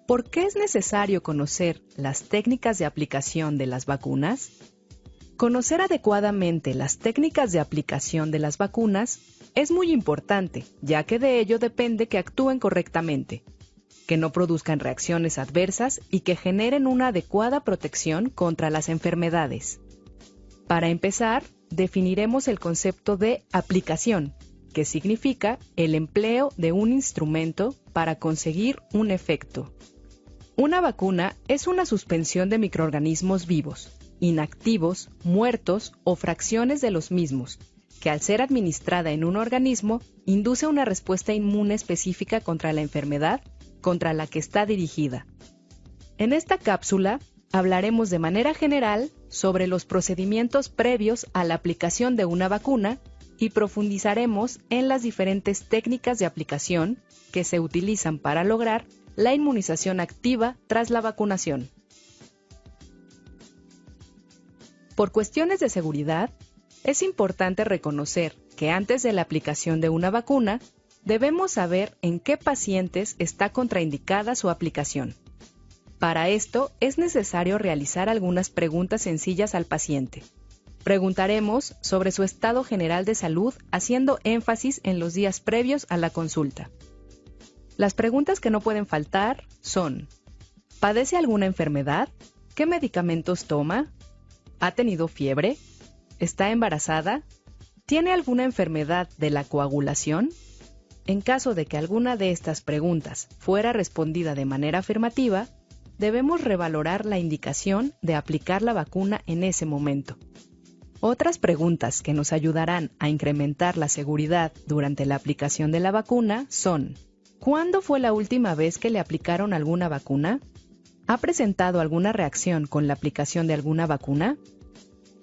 ¿Por qué es necesario conocer las técnicas de aplicación de las vacunas? Conocer adecuadamente las técnicas de aplicación de las vacunas es muy importante, ya que de ello depende que actúen correctamente, que no produzcan reacciones adversas y que generen una adecuada protección contra las enfermedades. Para empezar, definiremos el concepto de aplicación, que significa el empleo de un instrumento para conseguir un efecto. Una vacuna es una suspensión de microorganismos vivos, inactivos, muertos o fracciones de los mismos, que al ser administrada en un organismo, induce una respuesta inmune específica contra la enfermedad contra la que está dirigida. En esta cápsula hablaremos de manera general sobre los procedimientos previos a la aplicación de una vacuna y profundizaremos en las diferentes técnicas de aplicación que se utilizan para lograr la inmunización activa tras la vacunación. Por cuestiones de seguridad, es importante reconocer que antes de la aplicación de una vacuna, debemos saber en qué pacientes está contraindicada su aplicación. Para esto, es necesario realizar algunas preguntas sencillas al paciente. Preguntaremos sobre su estado general de salud, haciendo énfasis en los días previos a la consulta. Las preguntas que no pueden faltar son: ¿padece alguna enfermedad? ¿Qué medicamentos toma? ¿Ha tenido fiebre? ¿Está embarazada? ¿Tiene alguna enfermedad de la coagulación? En caso de que alguna de estas preguntas fuera respondida de manera afirmativa, debemos revalorar la indicación de aplicar la vacuna en ese momento. Otras preguntas que nos ayudarán a incrementar la seguridad durante la aplicación de la vacuna son: ¿cuándo fue la última vez que le aplicaron alguna vacuna? ¿Ha presentado alguna reacción con la aplicación de alguna vacuna?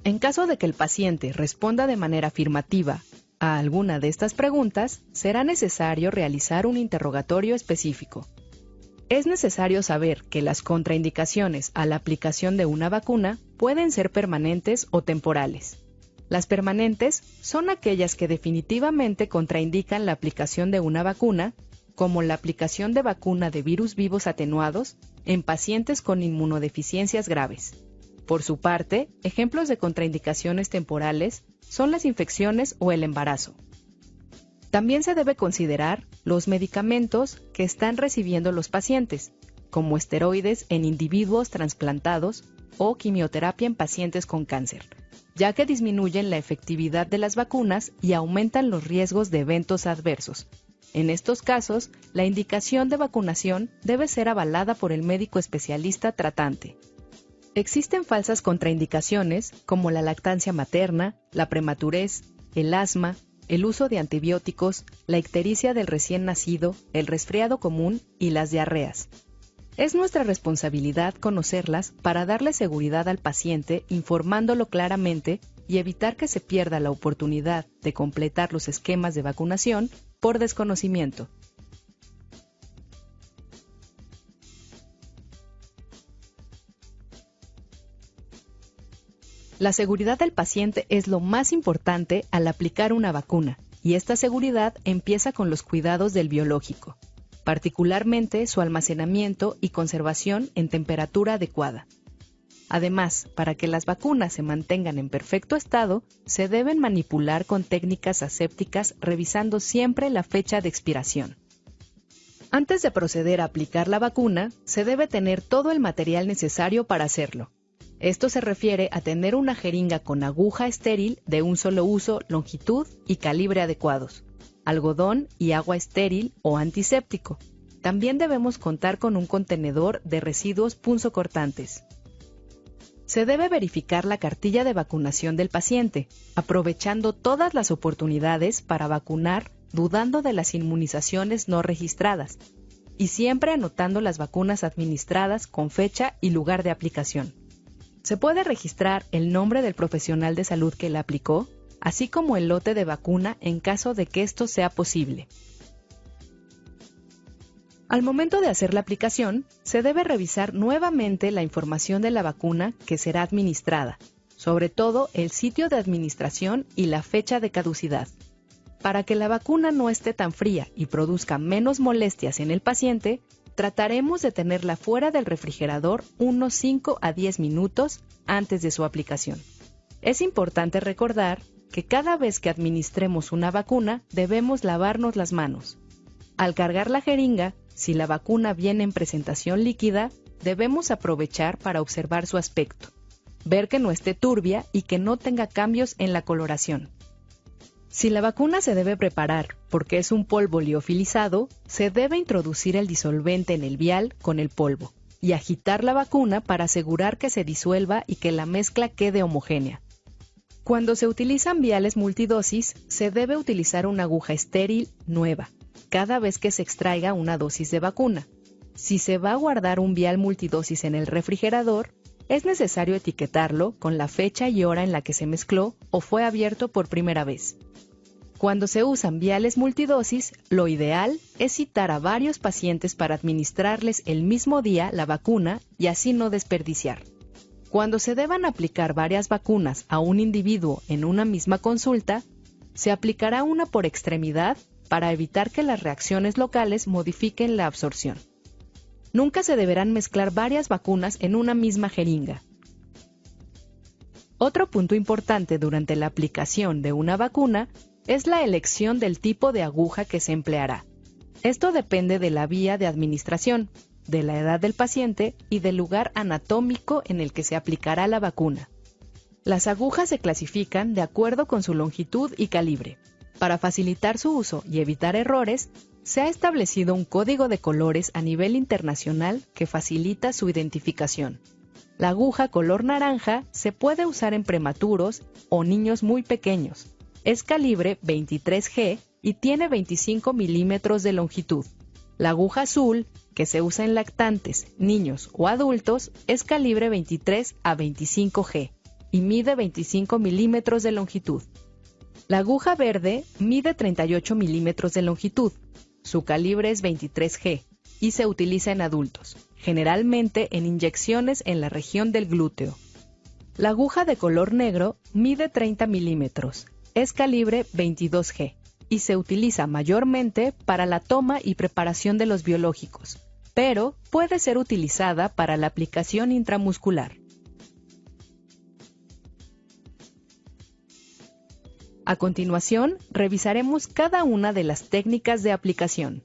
En caso de que el paciente responda de manera afirmativa a alguna de estas preguntas, será necesario realizar un interrogatorio específico. Es necesario saber que las contraindicaciones a la aplicación de una vacuna pueden ser permanentes o temporales. Las permanentes son aquellas que definitivamente contraindican la aplicación de una vacuna, como la aplicación de vacuna de virus vivos atenuados en pacientes con inmunodeficiencias graves. Por su parte, ejemplos de contraindicaciones temporales son las infecciones o el embarazo. También se debe considerar los medicamentos que están recibiendo los pacientes, como esteroides en individuos trasplantados o quimioterapia en pacientes con cáncer, ya que disminuyen la efectividad de las vacunas y aumentan los riesgos de eventos adversos. En estos casos, la indicación de vacunación debe ser avalada por el médico especialista tratante. Existen falsas contraindicaciones como la lactancia materna, la prematurez, el asma, el uso de antibióticos, la ictericia del recién nacido, el resfriado común y las diarreas. Es nuestra responsabilidad conocerlas para darle seguridad al paciente informándolo claramente y evitar que se pierda la oportunidad de completar los esquemas de vacunación por desconocimiento. La seguridad del paciente es lo más importante al aplicar una vacuna, y esta seguridad empieza con los cuidados del biológico, particularmente su almacenamiento y conservación en temperatura adecuada. Además, para que las vacunas se mantengan en perfecto estado, se deben manipular con técnicas asépticas revisando siempre la fecha de expiración. Antes de proceder a aplicar la vacuna, se debe tener todo el material necesario para hacerlo. Esto se refiere a tener una jeringa con aguja estéril de un solo uso, longitud y calibre adecuados, algodón y agua estéril o antiséptico. También debemos contar con un contenedor de residuos punzocortantes. Se debe verificar la cartilla de vacunación del paciente, aprovechando todas las oportunidades para vacunar dudando de las inmunizaciones no registradas, y siempre anotando las vacunas administradas con fecha y lugar de aplicación. Se puede registrar el nombre del profesional de salud que la aplicó, así como el lote de vacuna en caso de que esto sea posible. Al momento de hacer la aplicación, se debe revisar nuevamente la información de la vacuna que será administrada, sobre todo el sitio de administración y la fecha de caducidad. Para que la vacuna no esté tan fría y produzca menos molestias en el paciente, trataremos de tenerla fuera del refrigerador unos 5 a 10 minutos antes de su aplicación. Es importante recordar que cada vez que administremos una vacuna debemos lavarnos las manos. Al cargar la jeringa, si la vacuna viene en presentación líquida, debemos aprovechar para observar su aspecto, ver que no esté turbia y que no tenga cambios en la coloración. Si la vacuna se debe preparar porque es un polvo liofilizado, se debe introducir el disolvente en el vial con el polvo y agitar la vacuna para asegurar que se disuelva y que la mezcla quede homogénea. Cuando se utilizan viales multidosis, se debe utilizar una aguja estéril nueva cada vez que se extraiga una dosis de vacuna. Si se va a guardar un vial multidosis en el refrigerador, es necesario etiquetarlo con la fecha y hora en la que se mezcló o fue abierto por primera vez. Cuando se usan viales multidosis, lo ideal es citar a varios pacientes para administrarles el mismo día la vacuna y así no desperdiciar. Cuando se deban aplicar varias vacunas a un individuo en una misma consulta, se aplicará una por extremidad para evitar que las reacciones locales modifiquen la absorción. Nunca se deberán mezclar varias vacunas en una misma jeringa. Otro punto importante durante la aplicación de una vacuna es la elección del tipo de aguja que se empleará. Esto depende de la vía de administración, de la edad del paciente y del lugar anatómico en el que se aplicará la vacuna. Las agujas se clasifican de acuerdo con su longitud y calibre. Para facilitar su uso y evitar errores, se ha establecido un código de colores a nivel internacional que facilita su identificación. La aguja color naranja se puede usar en prematuros o niños muy pequeños. Es calibre 23G y tiene 25 milímetros de longitud. La aguja azul, que se usa en lactantes, niños o adultos, es calibre 23 a 25G y mide 25 milímetros de longitud. La aguja verde mide 38 milímetros de longitud. Su calibre es 23G y se utiliza en adultos, generalmente en inyecciones en la región del glúteo. La aguja de color negro mide 30 milímetros, es calibre 22G y se utiliza mayormente para la toma y preparación de los biológicos, pero puede ser utilizada para la aplicación intramuscular. A continuación, revisaremos cada una de las técnicas de aplicación.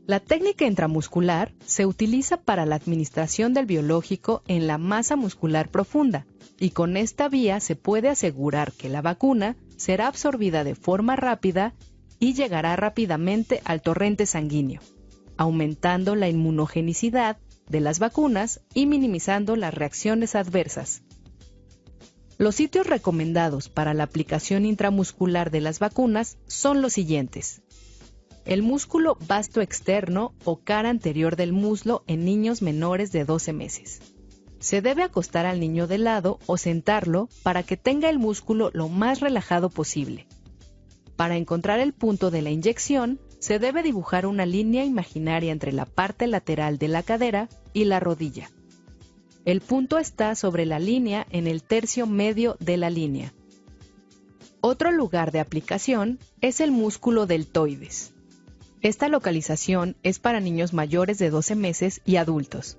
La técnica intramuscular se utiliza para la administración del biológico en la masa muscular profunda, y con esta vía se puede asegurar que la vacuna será absorbida de forma rápida y llegará rápidamente al torrente sanguíneo, aumentando la inmunogenicidad de las vacunas y minimizando las reacciones adversas. Los sitios recomendados para la aplicación intramuscular de las vacunas son los siguientes. El músculo vasto externo o cara anterior del muslo en niños menores de 12 meses. Se debe acostar al niño de lado o sentarlo para que tenga el músculo lo más relajado posible. Para encontrar el punto de la inyección, se debe dibujar una línea imaginaria entre la parte lateral de la cadera y la rodilla. El punto está sobre la línea en el tercio medio de la línea. Otro lugar de aplicación es el músculo deltoides. Esta localización es para niños mayores de 12 meses y adultos.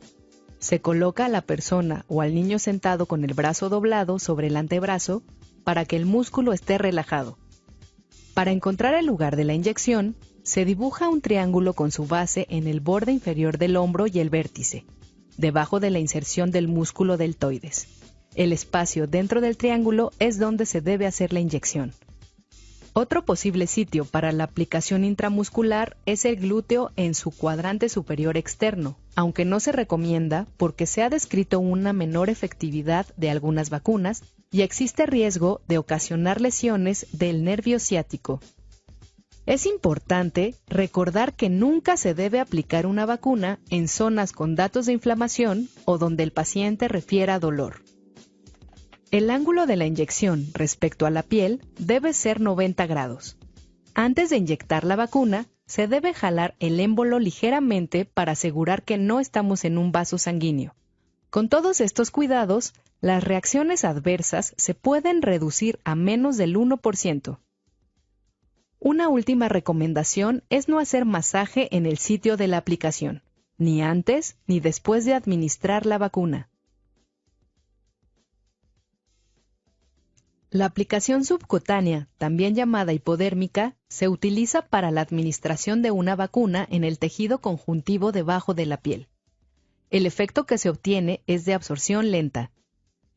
Se coloca a la persona o al niño sentado con el brazo doblado sobre el antebrazo para que el músculo esté relajado. Para encontrar el lugar de la inyección, se dibuja un triángulo con su base en el borde inferior del hombro y el vértice, debajo de la inserción del músculo deltoides. El espacio dentro del triángulo es donde se debe hacer la inyección. Otro posible sitio para la aplicación intramuscular es el glúteo en su cuadrante superior externo, aunque no se recomienda porque se ha descrito una menor efectividad de algunas vacunas y existe riesgo de ocasionar lesiones del nervio ciático. Es importante recordar que nunca se debe aplicar una vacuna en zonas con datos de inflamación o donde el paciente refiera dolor. El ángulo de la inyección respecto a la piel debe ser 90 grados. Antes de inyectar la vacuna, se debe jalar el émbolo ligeramente para asegurar que no estamos en un vaso sanguíneo. Con todos estos cuidados, las reacciones adversas se pueden reducir a menos del 1%. Una última recomendación es no hacer masaje en el sitio de la aplicación. ni antes ni después de administrar la vacuna. La aplicación subcutánea, también llamada hipodérmica, se utiliza para la administración de una vacuna en el tejido conjuntivo debajo de la piel. El efecto que se obtiene es de absorción lenta.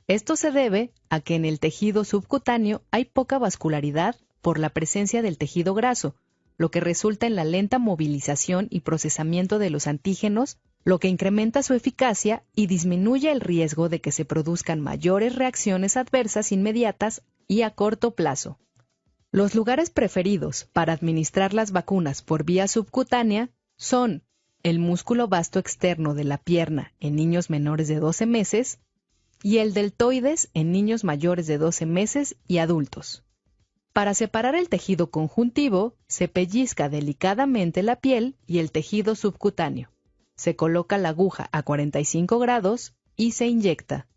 Esto se debe a que en el tejido subcutáneo hay poca vascularidad por la presencia del tejido graso, lo que resulta en la lenta movilización y procesamiento de los antígenos, lo que incrementa su eficacia y disminuye el riesgo de que se produzcan mayores reacciones adversas inmediatas y a corto plazo. Los lugares preferidos para administrar las vacunas por vía subcutánea son el músculo vasto externo de la pierna en niños menores de 12 meses y el deltoides en niños mayores de 12 meses y adultos. Para separar el tejido conjuntivo, se pellizca delicadamente la piel y el tejido subcutáneo. Se coloca la aguja a 45 grados y se inyecta.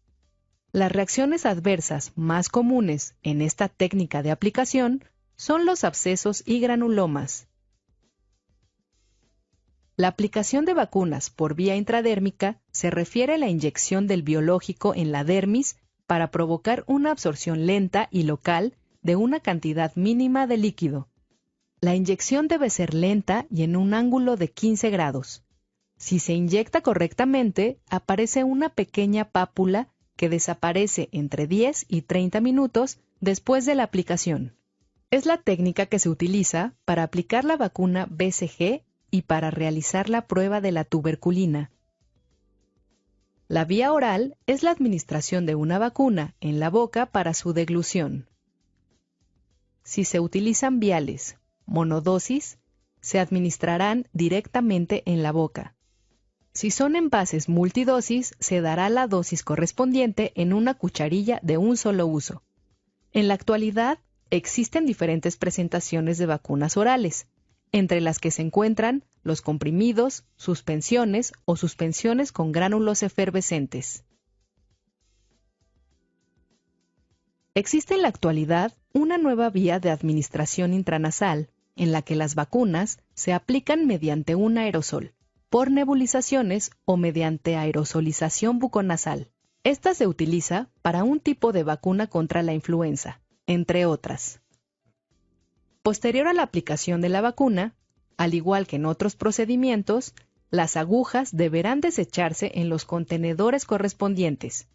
Las reacciones adversas más comunes en esta técnica de aplicación son los abscesos y granulomas. La aplicación de vacunas por vía intradérmica se refiere a la inyección del biológico en la dermis para provocar una absorción lenta y local de una cantidad mínima de líquido. La inyección debe ser lenta y en un ángulo de 15 grados. Si se inyecta correctamente, aparece una pequeña pápula que desaparece entre 10 y 30 minutos después de la aplicación. Es la técnica que se utiliza para aplicar la vacuna BCG y para realizar la prueba de la tuberculina. La vía oral es la administración de una vacuna en la boca para su deglución. Si se utilizan viales, monodosis, se administrarán directamente en la boca. Si son envases multidosis, se dará la dosis correspondiente en una cucharilla de un solo uso. En la actualidad, existen diferentes presentaciones de vacunas orales, entre las que se encuentran los comprimidos, suspensiones o suspensiones con gránulos efervescentes. Existe en la actualidad una nueva vía de administración intranasal, en la que las vacunas se aplican mediante un aerosol, por nebulizaciones o mediante aerosolización buconasal. Esta se utiliza para un tipo de vacuna contra la influenza, entre otras. Posterior a la aplicación de la vacuna, al igual que en otros procedimientos, las agujas deberán desecharse en los contenedores correspondientes.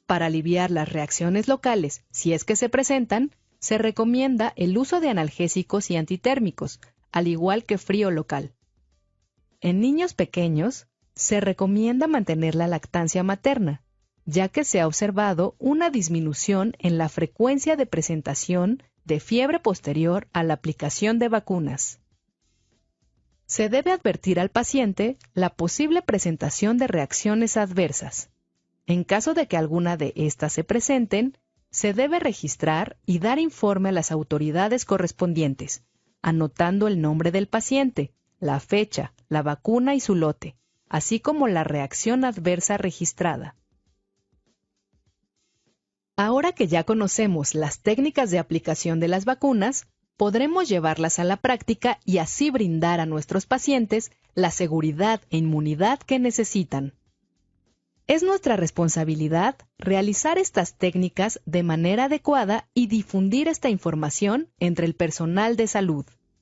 Para aliviar las reacciones locales, si es que se presentan, se recomienda el uso de analgésicos y antitérmicos, al igual que frío local. En niños pequeños, se recomienda mantener la lactancia materna, ya que se ha observado una disminución en la frecuencia de presentación de fiebre posterior a la aplicación de vacunas. Se debe advertir al paciente la posible presentación de reacciones adversas. En caso de que alguna de estas se presenten, se debe registrar y dar informe a las autoridades correspondientes, anotando el nombre del paciente, la fecha, la vacuna y su lote, así como la reacción adversa registrada. Ahora que ya conocemos las técnicas de aplicación de las vacunas, podremos llevarlas a la práctica y así brindar a nuestros pacientes la seguridad e inmunidad que necesitan. Es nuestra responsabilidad realizar estas técnicas de manera adecuada y difundir esta información entre el personal de salud.